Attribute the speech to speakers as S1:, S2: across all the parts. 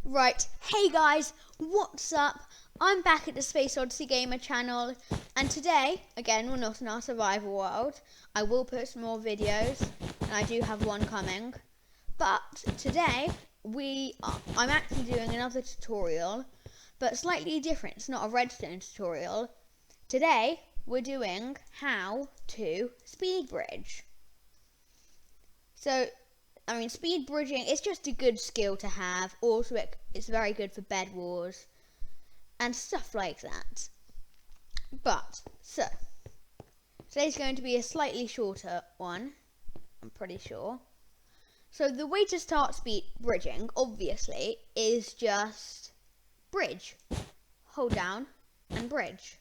S1: Right, hey guys, what's up? I'm back at the Space Odyssey Gamer channel, and today, again, we're not in our survival world. I will post more videos, and I do have one coming. But today, I'm actually doing another tutorial, but slightly different. It's not a redstone tutorial. Today, we're doing how to speed bridge. So, speed bridging is just a good skill to have. Also, it's very good for bed wars and stuff like that. But, so, today's going to be a slightly shorter one, I'm pretty sure. So, the way to start speed bridging, obviously, is just bridge. Hold down and bridge.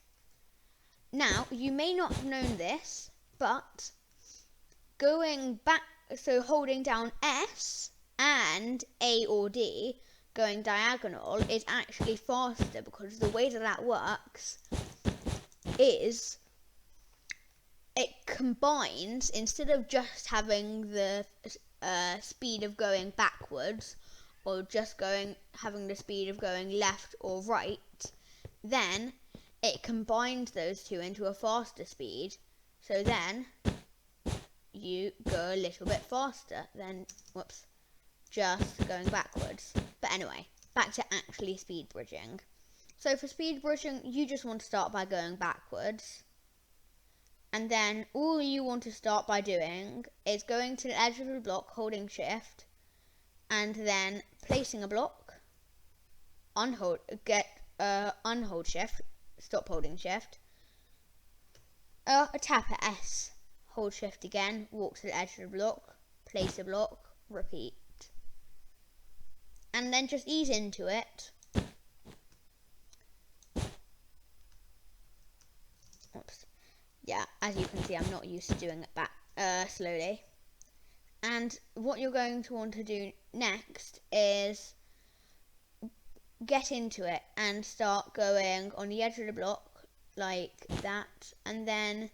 S1: Now, you may not have known this, but going back, so holding down S and A or D, going diagonal, is actually faster, because the way that works is it combines, instead of just having the speed of going backwards, or just having the speed of going left or right, then it combines those two into a faster speed. So then you go a little bit faster than, just going backwards. But anyway, back to actually speed bridging. So for speed bridging, you just want to start by going backwards. And then all you want to start by doing is going to the edge of the block, holding shift, and then placing a block, unhold shift, stop holding shift, tap at S, hold shift again, walk to the edge of the block, place a block, repeat. And then just ease into it. Oops. Yeah, as you can see, I'm not used to doing it back slowly. And what you're going to want to do next is get into it and start going on the edge of the block like that, and then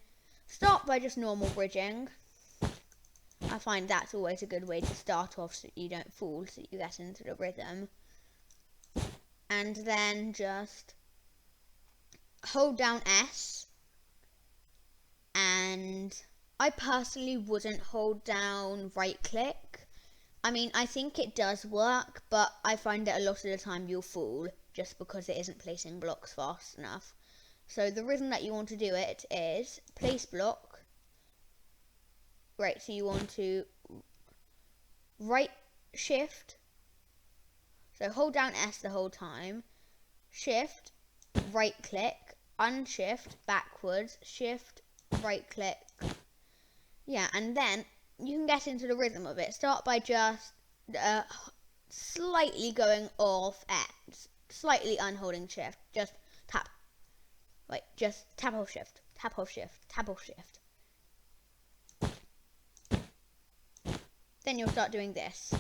S1: start by just normal bridging. I find that's always a good way to start off, so you don't fall, so you get into the rhythm. And then just hold down S, and I personally wouldn't hold down right click. I think it does work, but I find that a lot of the time you'll fall just because it isn't placing blocks fast enough. So the reason that you want to do it is place block. Right, so you want to right shift. So hold down S the whole time. Shift, right click, unshift, backwards, shift, right click. Yeah, and then you can get into the rhythm of it. Start by just slightly going off X, slightly unholding shift. Just tap. Just tap off shift, tap off shift, tap off shift. Then you'll start doing this.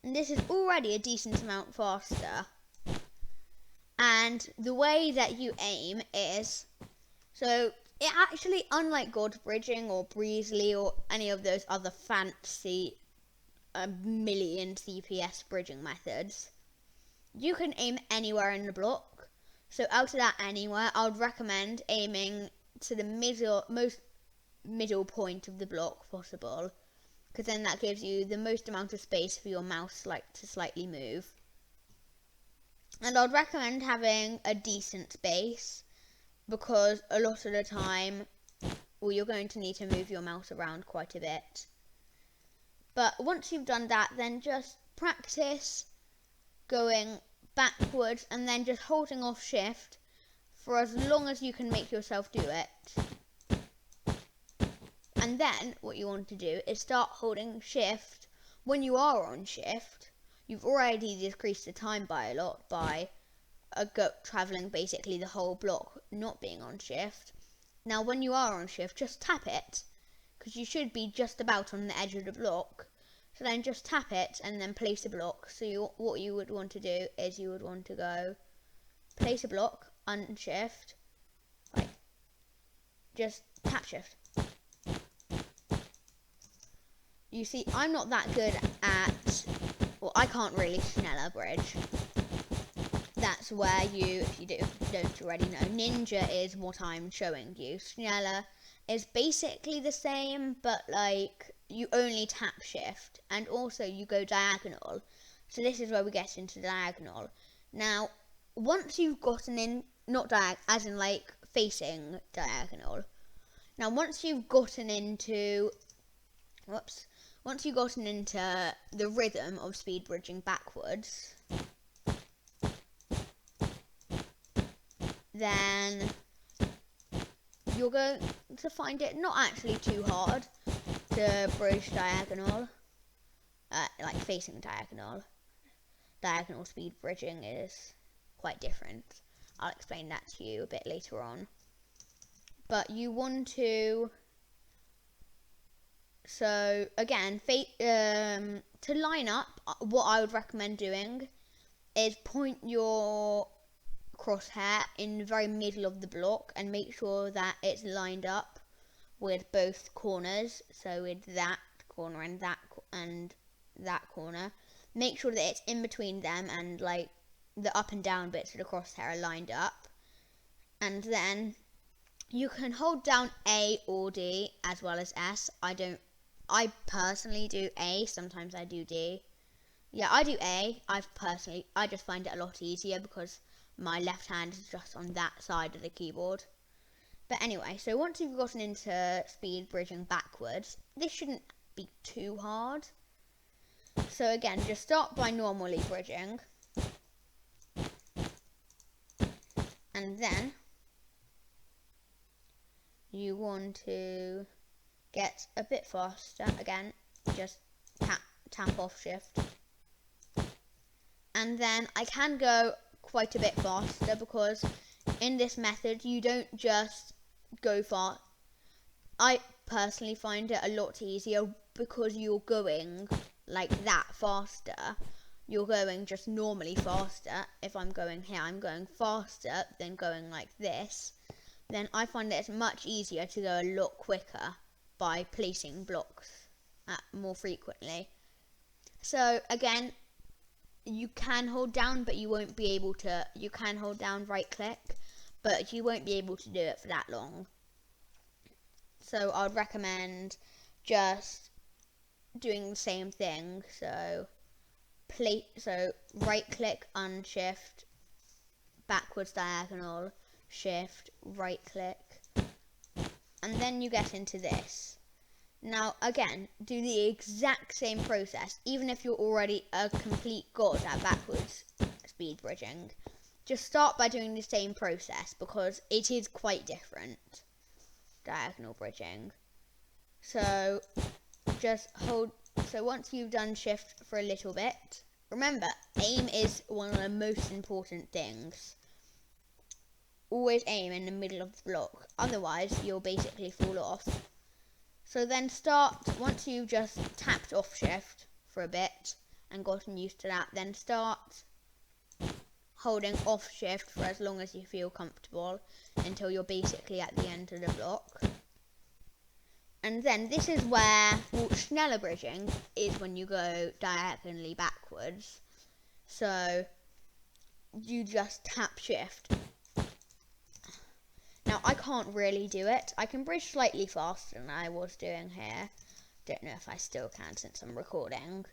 S1: And this is already a decent amount faster. And the way that you aim is, so it actually, unlike God Bridging or Breezely or any of those other fancy million CPS bridging methods, you can aim anywhere in the block. So out of that anywhere, I would recommend aiming to the most middle point of the block possible, because then that gives you the most amount of space for your mouse to slightly move. And I'd recommend having a decent space, because a lot of the time, you're going to need to move your mouse around quite a bit. But once you've done that, then just practice going backwards and then just holding off shift for as long as you can make yourself do it. And then what you want to do is start holding shift. When you are on shift, you've already decreased the time by a lot by traveling basically the whole block not being on shift. Now when you are on shift, just tap it, because you should be just about on the edge of the block. So then just tap it and then place a block. So what you would want to do is you would want to go place a block, unshift, just tap shift. You see, I'm not that good at well, I can't really schneller bridge. That's where you, if you don't already know, ninja is what I'm showing you. Schneller is basically the same, but like you only tap shift, and also you go diagonal. So this is where we get into diagonal. Now, once you've gotten in, not as in like facing diagonal. Now, once you've gotten into, once you've gotten into the rhythm of speed bridging backwards, then you're going to find it not actually too hard to bridge diagonal, like facing diagonal. Diagonal speed bridging is quite different. I'll explain that to you a bit later on. But you want to, so again, to line up, what I would recommend doing is point your crosshair in the very middle of the block and make sure that it's lined up with both corners. So with that corner and that corner, make sure that it's in between them and like the up and down bits of the crosshair are lined up. And then you can hold down A or D as well as S. I personally do A, sometimes I do D. Yeah, I do A. I just find it a lot easier because my left hand is just on that side of the keyboard. But anyway, so once you've gotten into speed bridging backwards, this shouldn't be too hard. So again, just start by normally bridging. And then you want to get a bit faster. Again, just tap off shift. And then I can go quite a bit faster because in this method you don't just go fast. I personally find it a lot easier because you're going like that faster. You're going just normally faster. If I'm going here, I'm going faster than going like this. Then I find that it's much easier to go a lot quicker by placing blocks more frequently. So again, you can hold down, but you won't be able to. You can hold down right click, but you won't be able to do it for that long. So I would recommend just doing the same thing. So right click, unshift, backwards diagonal, shift, right click, and then you get into this. Now again, do the exact same process, even if you're already a complete god at backwards speed bridging. Just start by doing the same process because it is quite different, diagonal bridging. So just hold, so once you've done shift for a little bit, remember, aim is one of the most important things. Always aim in the middle of the block, otherwise you'll basically fall off. So then once you've just tapped off shift for a bit and gotten used to that, then start holding off shift for as long as you feel comfortable until you're basically at the end of the block. And then this is where schneller bridging is, when you go diagonally backwards. So you just tap shift. Now I can't really do it. I can bridge slightly faster than I was doing here. Don't know if I still can since I'm recording,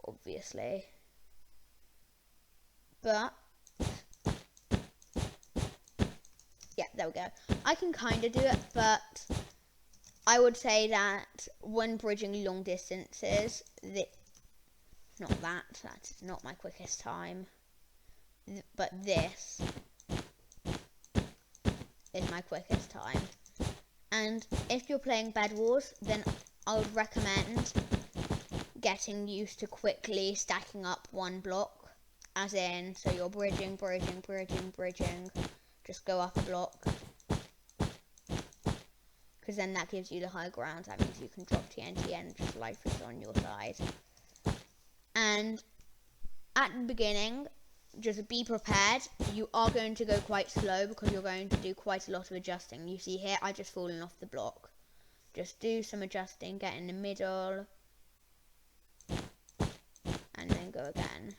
S1: obviously. But yeah, there we go. I can kind of do it, but I would say that when bridging long distances, that's not my quickest time, but this is my quickest time. And if you're playing Bed Wars, then I would recommend getting used to quickly stacking up one block, as in, so you're bridging, just go up a block, because then that gives you the high ground. That means you can drop TNT and just life is on your side. And at the beginning, just be prepared. You are going to go quite slow because you're going to do quite a lot of adjusting. You see here, I've just fallen off the block. Just do some adjusting, get in the middle, and then go go again.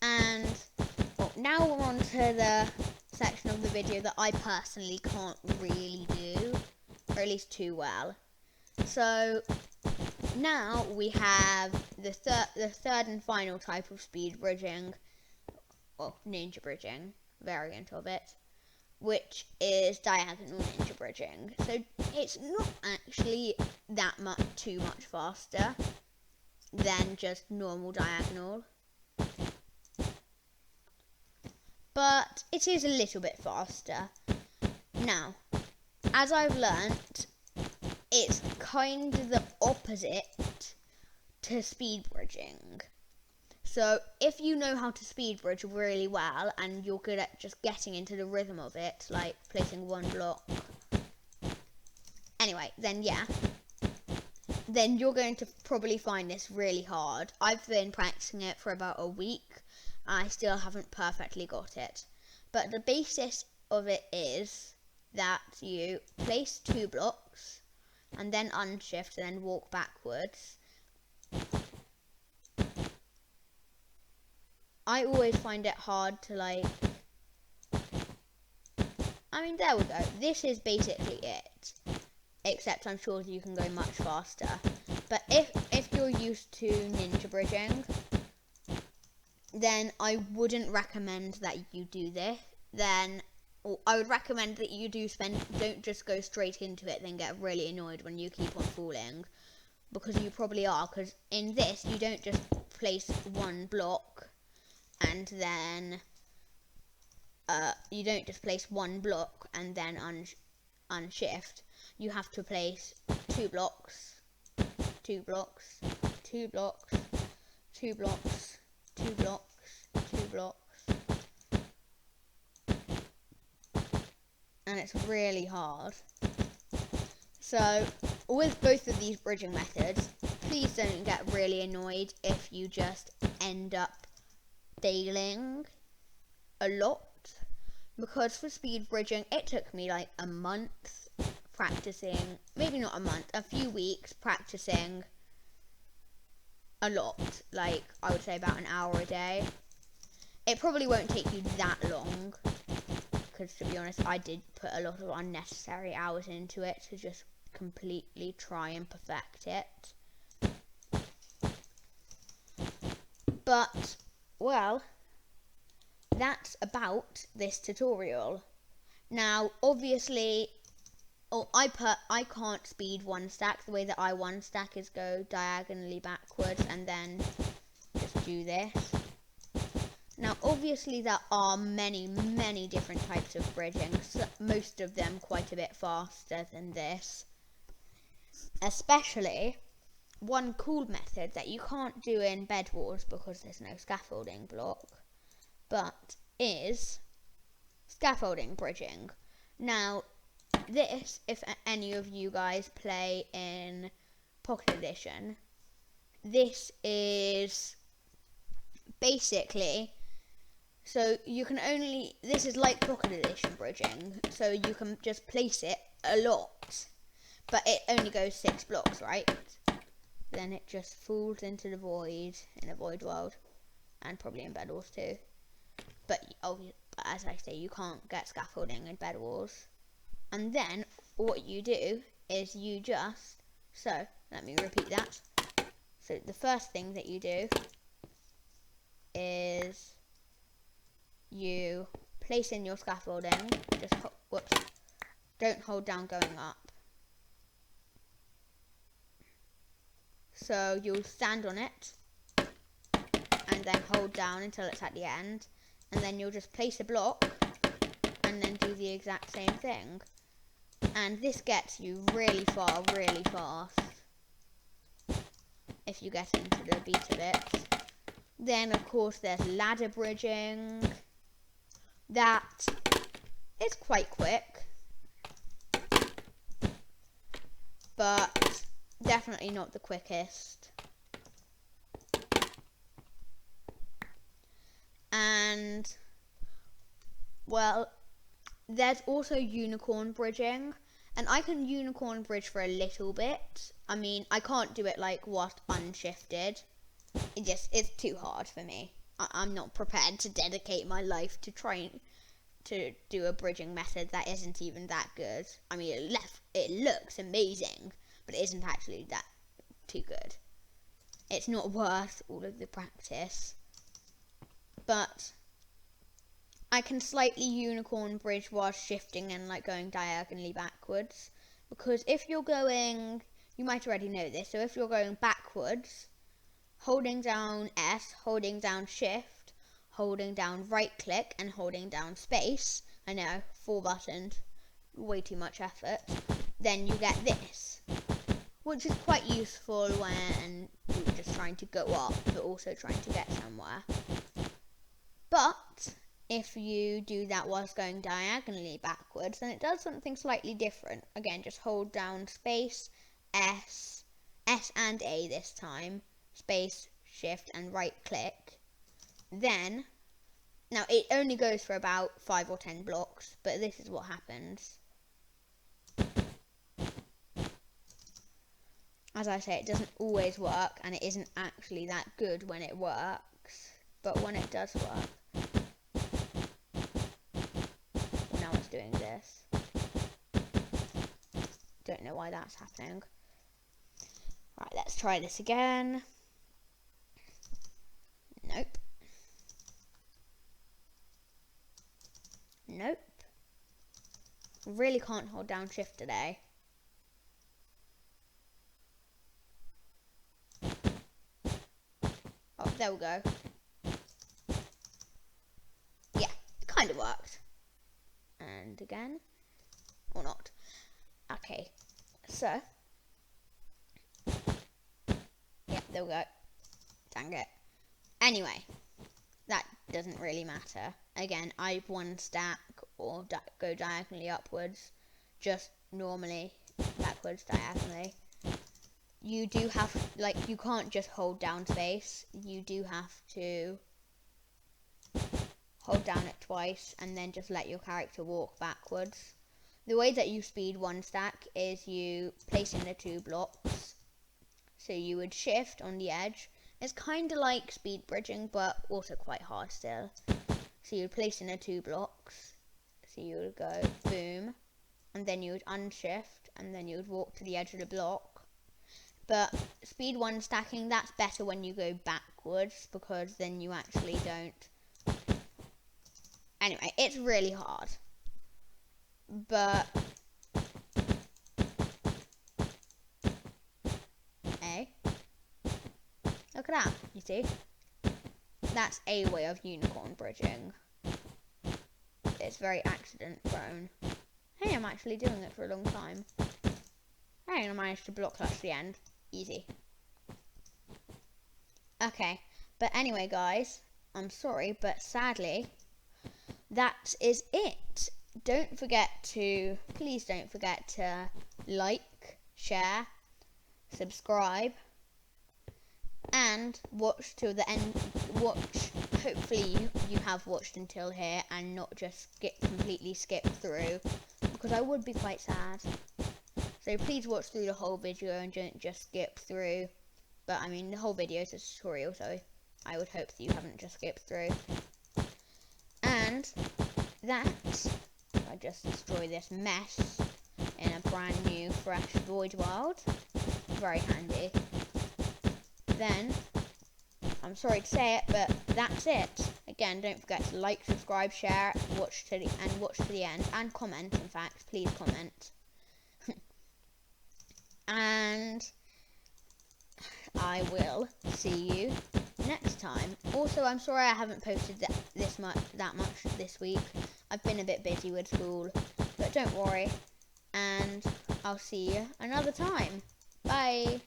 S1: And now we're on to the section of the video that I personally can't really do, or at least too well. So now we have the third and final type of speed bridging, or ninja bridging variant of it, which is diagonal ninja bridging. So it's not actually that too much faster than just normal diagonal, but it is a little bit faster. Now, as I've learnt, it's kind of the opposite to speed bridging. So if you know how to speed bridge really well and you're good at just getting into the rhythm of it, like placing one block, anyway, then yeah, then you're going to probably find this really hard. I've been practicing it for about a week. I still haven't perfectly got it. But the basis of it is that you place 2 blocks and then unshift and then walk backwards. I always find it hard to there we go. This is basically it. Except I'm sure you can go much faster. But if you're used to ninja bridging, then I wouldn't recommend that you do this. I would recommend that you don't just go straight into it, then get really annoyed when you keep on falling. Because you probably are, because in this, you don't just place one block, and then, you don't just place one block, and then unshift. You have to place 2 blocks, 2 blocks, 2 blocks, 2 blocks, 2 blocks, 2 blocks, and it's really hard. So with both of these bridging methods, please don't get really annoyed if you just end up failing a lot, because for speed bridging it took me like a month practicing, maybe not a month, a few weeks practicing a lot, like I would say about an hour a day. It probably won't take you that long, because to be honest, I did put a lot of unnecessary hours into it to just completely try and perfect it. But, well, that's about this tutorial. Now, obviously, I can't speed one stack. The way that I one stack is go diagonally backwards and then just do this. Now, obviously, there are many, many different types of bridging. Most of them quite a bit faster than this. Especially one cool method that you can't do in Bed Wars because there's no scaffolding block, but is scaffolding bridging. Now, this, if any of you guys play in Pocket Edition, this is basically, so you can only, this is like Pocket Edition bridging, so you can just place it a lot, but it only goes 6 blocks, right? Then it just falls into the void in a void world, and probably in Bed Wars too. But as I say, you can't get scaffolding in Bed Wars. And then what you do is you just, so let me repeat that. So the first thing that you do is you place in your scaffolding, just don't hold down going up. So you'll stand on it and then hold down until it's at the end, and then you'll just place a block and then do the exact same thing. And this gets you really far, really fast, if you get into the beat of it. Then, of course, there's ladder bridging. That is quite quick, but definitely not the quickest. And, well, there's also unicorn bridging, and I can unicorn bridge for a little bit. I mean, I can't do it like whilst unshifted, it's too hard for me. I'm not prepared to dedicate my life to trying to do a bridging method that isn't even that good. I mean, it looks amazing, but it isn't actually that too good. It's not worth all of the practice. But I can slightly unicorn bridge while shifting and like going diagonally backwards. Because if you're going, you might already know this, so if you're going backwards, holding down S, holding down shift, holding down right click and holding down space, I know, 4 buttons, way too much effort, then you get this, which is quite useful when you're just trying to go up but also trying to get somewhere. But if you do that whilst going diagonally backwards, then it does something slightly different. Again, just hold down space, S and A this time, space, shift and right click. Then, now it only goes for about 5 or 10 blocks, but this is what happens. As I say, it doesn't always work, and it isn't actually that good when it works, but when it does work. Well, now it's doing this. Don't know why that's happening. Right, let's try this again. Nope. Nope. Really can't hold down shift today. Oh, there we go. Yeah, it kind of worked. And again. Or not. Okay, so. Yeah, there we go. Dang it. Anyway, that doesn't really matter. Again, I one stack or go diagonally upwards, just normally backwards diagonally. You do have, like, you can't just hold down space. You do have to hold down it twice and then just let your character walk backwards. The way that you speed one stack is you place in the 2 blocks. So you would shift on the edge. It's kind of like speed bridging, but also quite hard still. So you would place in the 2 blocks. So you would go boom, and then you would unshift, and then you would walk to the edge of the block. But speed 1 stacking, that's better when you go backwards, because then you actually don't. Anyway, it's really hard. But look at that, you see? That's a way of unicorn bridging. It's very accident prone. Hey, I'm actually doing it for a long time. Hey, I managed to block that to the end. Easy. Okay, but anyway guys, I'm sorry, but sadly, that is it. Please don't forget to like, share, subscribe, and watch till the end. Hopefully you have watched until here and not just completely skip through, because I would be quite sad. So please watch through the whole video and don't just skip through. But I mean, the whole video is a tutorial, so I would hope that you haven't just skipped through. And that, I just destroy this mess in a brand new fresh void world. Very handy. Then, I'm sorry to say it, but that's it. Again, don't forget to like, subscribe, share, watch to the end, and comment. In fact, please comment. And I will see you next time. Also, I'm sorry I haven't posted that much this week. I've been a bit busy with school, but don't worry. And I'll see you another time. Bye.